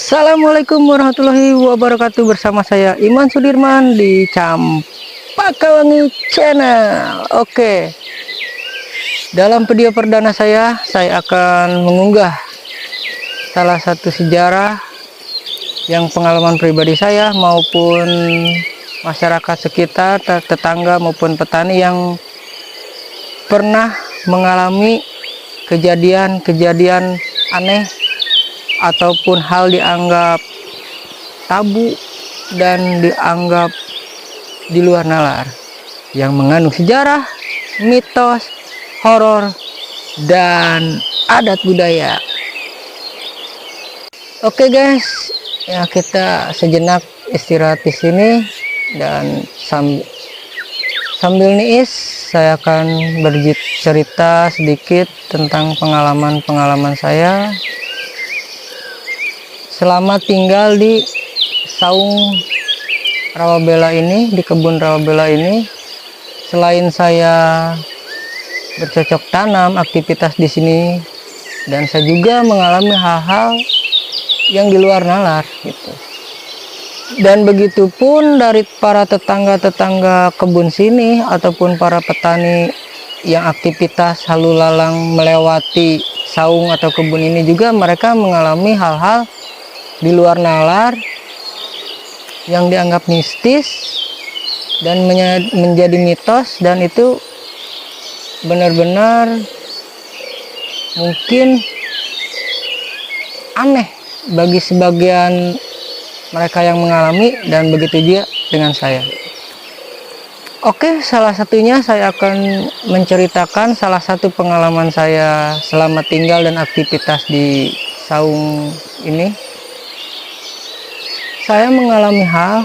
Assalamualaikum warahmatullahi wabarakatuh. Bersama saya Iman Sudirman di Campakawangi Channel. Oke, dalam video perdana saya akan mengunggah salah satu sejarah yang pengalaman pribadi saya maupun masyarakat sekitar, tetangga maupun petani yang pernah mengalami kejadian-kejadian aneh ataupun hal dianggap tabu dan dianggap di luar nalar yang mengandung sejarah, mitos, horor, dan adat budaya. Oke guys, ya kita sejenak istirahat di sini dan sambil niis saya akan bercerita sedikit tentang pengalaman saya selama tinggal di saung rawabela ini, di kebun rawabela ini. Selain saya bercocok tanam, aktivitas di sini, dan saya juga mengalami hal-hal yang di luar nalar gitu. Dan begitu pun dari para tetangga-tetangga kebun sini ataupun para petani yang aktivitas lalu lalang melewati saung atau kebun ini juga mereka mengalami hal-hal di luar nalar yang dianggap mistis dan menjadi mitos, dan itu benar-benar mungkin aneh bagi sebagian mereka yang mengalami, dan begitu juga dengan saya. Oke, salah satunya saya akan menceritakan salah satu pengalaman saya selama tinggal dan aktivitas di saung ini. Saya mengalami hal,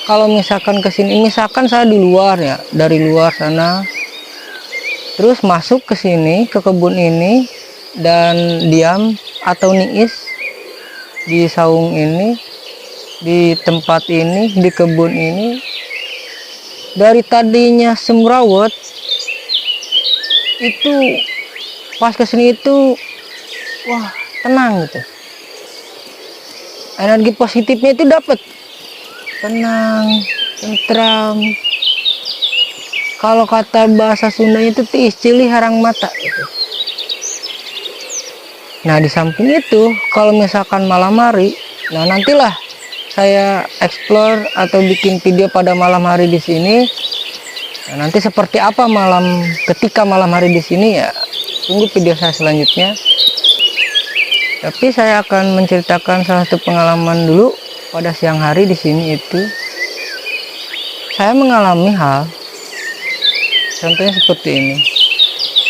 kalau misalkan kesini, misalkan saya di luar ya, dari luar sana, terus masuk ke sini, ke kebun ini, dan diam atau niis di saung ini, di tempat ini, di kebun ini. Dari tadinya semrawut, itu pas kesini itu, wah tenang gitu. Energi positifnya itu dapat, tenang, tentram. Kalau kata bahasa Sundanya itu tiis cili harang mata gitu. Nah di samping itu, kalau misalkan malam hari, nah nantilah saya explore atau bikin video pada malam hari di sini. Nah, nanti seperti apa ketika malam hari di sini, ya tunggu video saya selanjutnya. Tapi saya akan menceritakan salah satu pengalaman dulu pada siang hari di sini. Itu saya mengalami hal, contohnya seperti ini.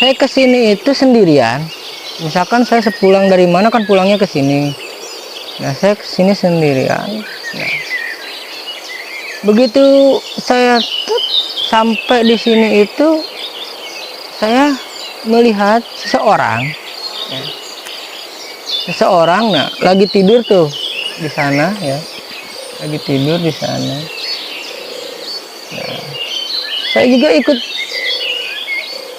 Saya ke sini itu sendirian. Misalkan saya sepulang dari mana kan pulangnya ke sini. Nah, saya ke sini sendirian. Nah, begitu saya sampai di sini itu saya melihat seseorang. Ya. Seseorang, nah lagi tidur tuh di sana ya, lagi tidur di sana. Nah, saya juga ikut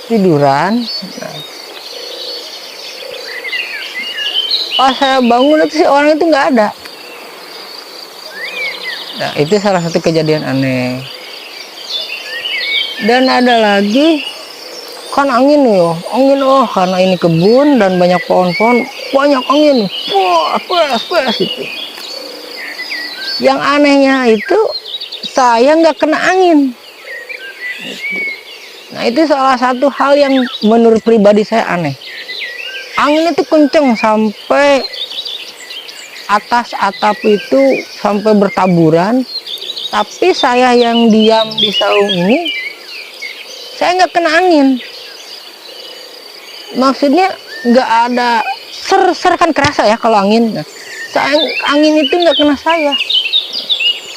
tiduran. Nah, pas saya bangun itu si orang itu nggak ada. Nah itu salah satu kejadian aneh. Dan ada lagi kan angin karena ini kebun dan banyak pohon-pohon, banyak angin, pas itu. Yang anehnya itu saya nggak kena angin. Nah itu salah satu hal yang menurut pribadi saya aneh. Angin itu kenceng sampai atas atap itu sampai bertaburan, tapi saya yang diam di saung ini saya nggak kena angin. Maksudnya nggak ada ser kan kerasa ya kalau angin. Nah, angin itu nggak kena saya.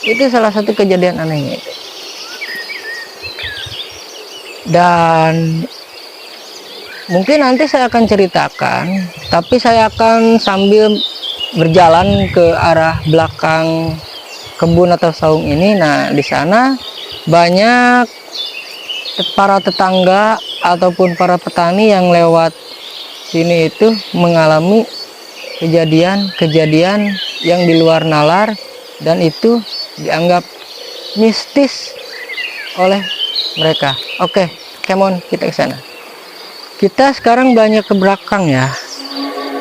Itu salah satu kejadian anehnya itu. Dan mungkin nanti saya akan ceritakan, tapi saya akan sambil berjalan ke arah belakang kebun atau saung ini. Nah di sana banyak para tetangga ataupun para petani yang lewat sini itu mengalami kejadian-kejadian yang di luar nalar, dan itu dianggap mistis oleh mereka. Oke, come on, kita ke sana. Kita sekarang banyak ke belakang ya.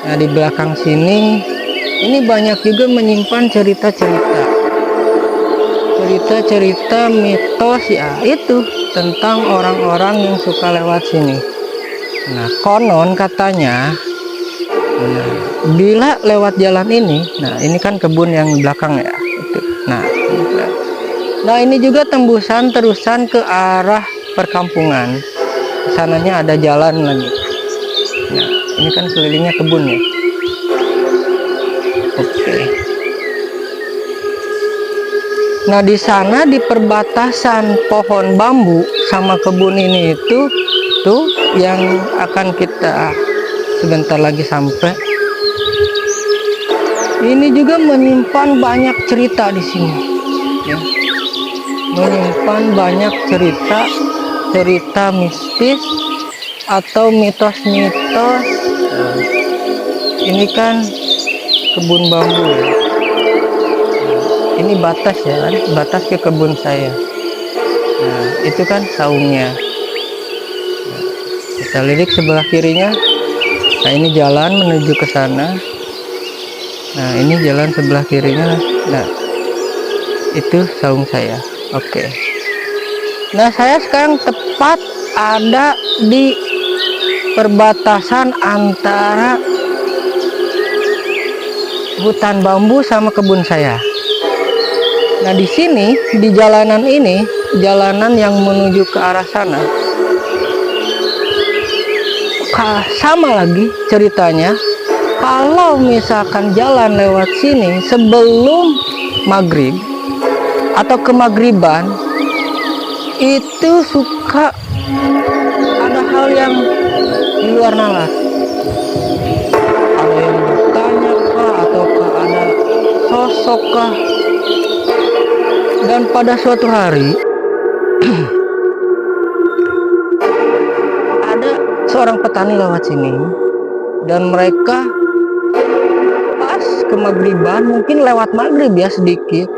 Nah, di belakang sini ini banyak juga menyimpan cerita mitos ya, itu tentang orang-orang yang suka lewat sini. Nah, konon katanya, nah, bila lewat jalan ini, nah ini kan kebun yang belakang ya itu. Nah ini juga tembusan terusan ke arah perkampungan. Sananya ada jalan lagi. Nah ini kan kelilingnya kebun ya. Oke. Nah di sana di perbatasan pohon bambu sama kebun ini itu tuh yang akan kita sebentar lagi sampai. Ini juga menyimpan banyak cerita di sini, ya. Menyimpan banyak cerita mistis atau mitos-mitos. Nah, ini kan kebun bambu ya. Ini batas ya kan, batas ke kebun saya. Nah itu kan saungnya. Nah, kita lirik sebelah kirinya. Nah ini jalan menuju ke sana. Nah ini jalan sebelah kirinya. Nah itu saung saya. Oke. Nah saya sekarang tepat ada di perbatasan antara hutan bambu sama kebun saya. Nah di sini di jalanan ini, jalanan yang menuju ke arah sana, sama lagi ceritanya. Kalau misalkan jalan lewat sini sebelum maghrib atau kemagriban, itu suka ada hal yang di luar nalar. Ada yang bertanya kah, ataukah ada sosok kah. Dan pada suatu hari ada seorang petani lewat sini, dan mereka pas kemagriban, mungkin lewat maghrib ya sedikit,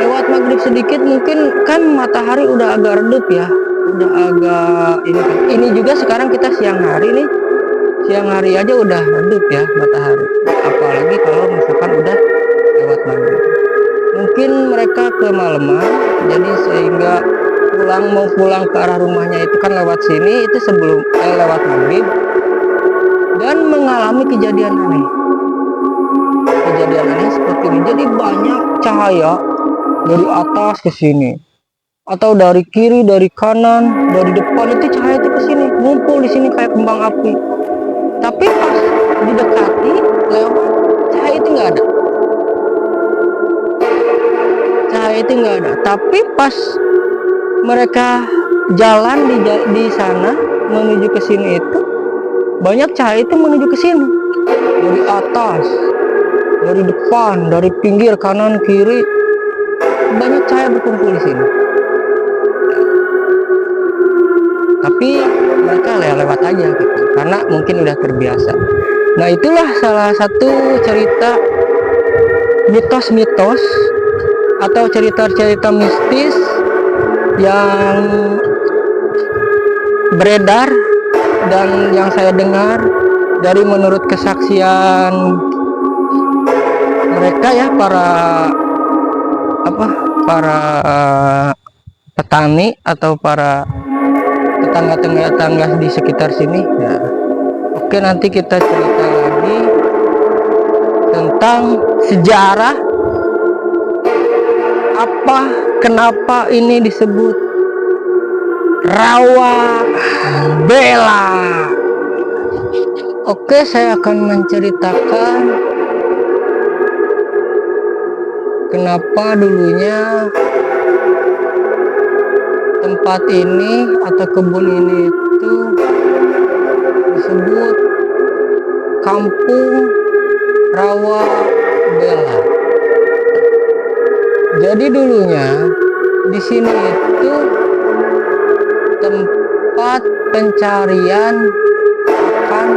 lewat maghrib sedikit, mungkin kan matahari udah agak redup ya, udah agak ini juga sekarang kita siang hari nih, siang hari aja udah redup ya matahari, apalagi kalau misalkan udah lewat maghrib. Mungkin mereka kemalaman, jadi sehingga mau pulang ke arah rumahnya itu kan lewat sini, itu sebelum lewat maghrib, dan mengalami kejadian aneh seperti ini. Jadi banyak cahaya dari atas ke sini, atau dari kiri, dari kanan, dari depan, itu cahaya itu ke sini, ngumpul di sini kayak kembang api. Tapi pas didekati lewat, cahaya itu nggak ada. Tapi pas mereka jalan di sana menuju ke sini, itu banyak cahaya itu menuju ke sini, dari atas, dari depan, dari pinggir, kanan, kiri, banyak cahaya berkumpul di sini. Tapi mereka lewat aja gitu, karena mungkin udah terbiasa. Nah itulah salah satu cerita mitos-mitos atau cerita-cerita mistis yang beredar dan yang saya dengar dari menurut kesaksian mereka ya, para petani atau para tetangga-tetangga di sekitar sini ya. Oke, nanti kita cerita lagi tentang sejarah kenapa ini disebut Rawa Bela. Oke, saya akan menceritakan kenapa dulunya tempat ini atau kebun ini itu disebut Kampung Rawa Bela. Jadi dulunya di sini itu tempat pencarian akan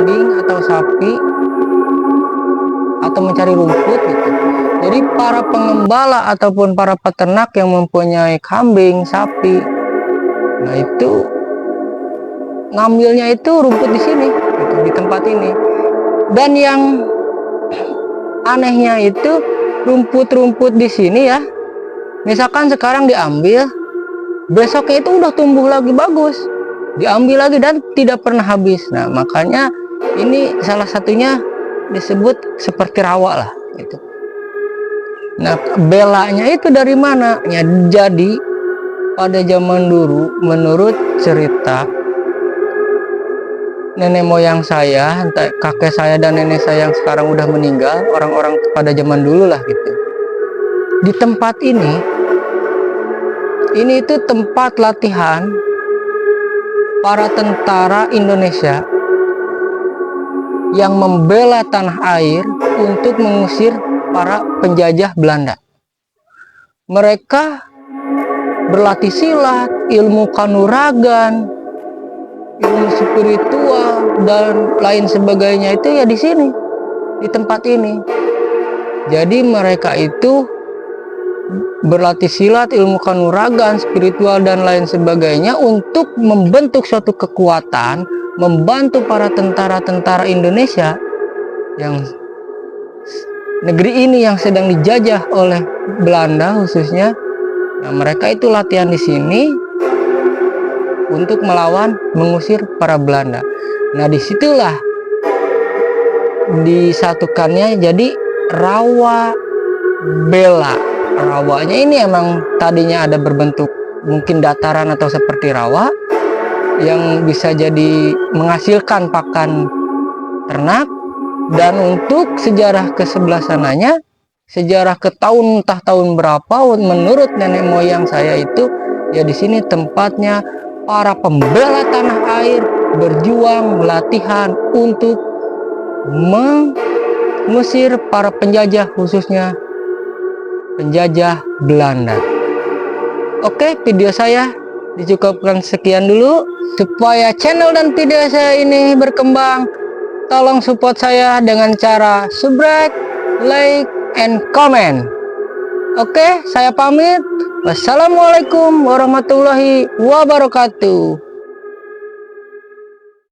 kambing atau sapi atau mencari rumput gitu. Jadi para pengembala ataupun para peternak yang mempunyai kambing, sapi, nah itu ngambilnya itu rumput di sini, gitu, di tempat ini. Dan yang anehnya itu rumput-rumput di sini ya, misalkan sekarang diambil, besoknya itu udah tumbuh lagi bagus, diambil lagi dan tidak pernah habis. Nah makanya ini salah satunya disebut seperti rawa lah gitu. Nah belanya itu dari mana ya? Jadi pada zaman dulu menurut cerita nenek moyang saya, entah kakek saya dan nenek saya yang sekarang udah meninggal, orang-orang pada zaman dulu lah gitu, di tempat ini itu tempat latihan para tentara Indonesia yang membela tanah air untuk mengusir para penjajah Belanda. Mereka berlatih silat, ilmu kanuragan, ilmu spiritual dan lain sebagainya itu ya di sini, di tempat ini. Jadi mereka itu berlatih silat, ilmu kanuragan, spiritual dan lain sebagainya untuk membentuk suatu kekuatan, membantu para tentara-tentara Indonesia yang negeri ini yang sedang dijajah oleh Belanda khususnya. Nah, mereka itu latihan di sini untuk melawan, mengusir para Belanda. Nah, disitulah disatukannya jadi rawa bela. Rawanya ini emang tadinya ada berbentuk mungkin dataran atau seperti rawa yang bisa jadi menghasilkan pakan ternak. Dan untuk sejarah ke sebelah sananya, sejarah ke tahun entah tahun berapa, menurut nenek moyang saya itu ya di sini tempatnya para pembela tanah air berjuang latihan untuk mengusir para penjajah, khususnya penjajah Belanda. Oke, video saya dicukupkan sekian dulu. Supaya channel dan video saya ini berkembang, tolong support saya dengan cara subscribe, like, and comment. Oke, saya pamit. Wassalamualaikum warahmatullahi wabarakatuh.